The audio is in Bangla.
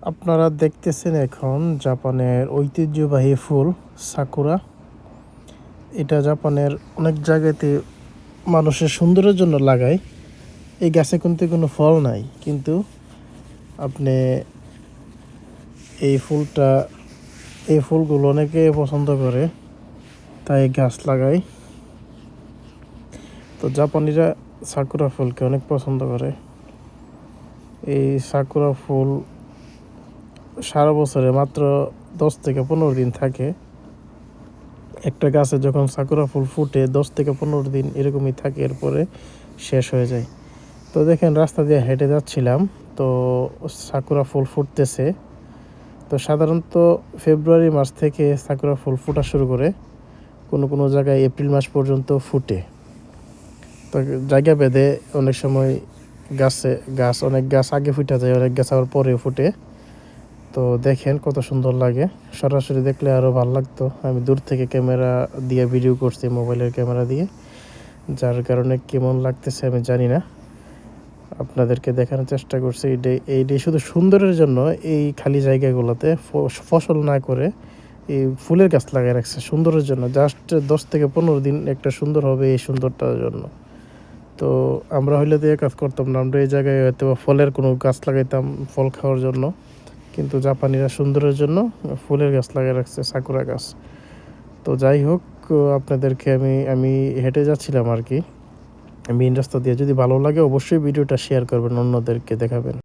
আপনারা দেখতেছেন এখন জাপানের ঐতিহ্যবাহী ফুল সাকুরা। এটা জাপানের অনেক জায়গাতে মানুষের সৌন্দর্যের জন্য লাগায়। এই গাছে কিন্তু কোনো ফল নাই, কিন্তু আপনি এই ফুলগুলো অনেকে পছন্দ করে, তাই গাছ লাগায়। তো জাপানিরা সাকুরা ফুলকে অনেক পছন্দ করে। এই সাকুরা ফুল সারা বছরে মাত্র 10 থেকে 15 দিন থাকে। একটা গাছে যখন সাকুরা ফুল ফুটে 10 থেকে 15 দিন এরকমই থাকে, এরপরে শেষ হয়ে যায়। তো দেখেন, রাস্তা দিয়ে হেঁটে যাচ্ছিলাম, তো সাকুরা ফুল ফুটতেছে। তো সাধারণত ফেব্রুয়ারি মাস থেকে সাকুরা ফুল ফোটা শুরু করে, কোনো কোনো জায়গায় এপ্রিল মাস পর্যন্ত ফুটে। তো জায়গা ভেদে অনেক সময় অনেক গাছ আগে ফুটে যায়, অনেক গাছ আবার পরে ফুটে। তো দেখেন কত সুন্দর লাগে, সরাসরি দেখলে আরও ভালো লাগতো। আমি দূর থেকে ক্যামেরা দিয়ে ভিডিও করছি, মোবাইলের ক্যামেরা দিয়ে, যার কারণে কেমন লাগতেছে আমি জানি না, আপনাদেরকে দেখানোর চেষ্টা করছি। এইটাই শুধু সুন্দরের জন্য এই খালি জায়গাগুলোতে ফসল না করে এই ফুলের গাছ লাগিয়ে রাখছে সুন্দরের জন্য। জাস্ট 10 থেকে 15 দিন একটা সুন্দর হবে, এই সুন্দরটার জন্য। তো আমরা হইলে দিয়ে কাজ করতাম না, আমরা এই জায়গায় হয়তো ফলের কোনো গাছ লাগাইতাম ফল খাওয়ার জন্য, কিন্তু জাপানিরা সুন্দরের জন্য ফুলের গাছ লাগিয়ে রাখছে, সাকুরা গাছ। তো যাই হোক, আপনাদেরকে আমি হেঁটে যাচ্ছিলাম আর কি, মেইন রাস্তা দিয়ে। যদি ভালো লাগে অবশ্যই ভিডিওটা শেয়ার করবেন, অন্যদেরকে দেখাবেন।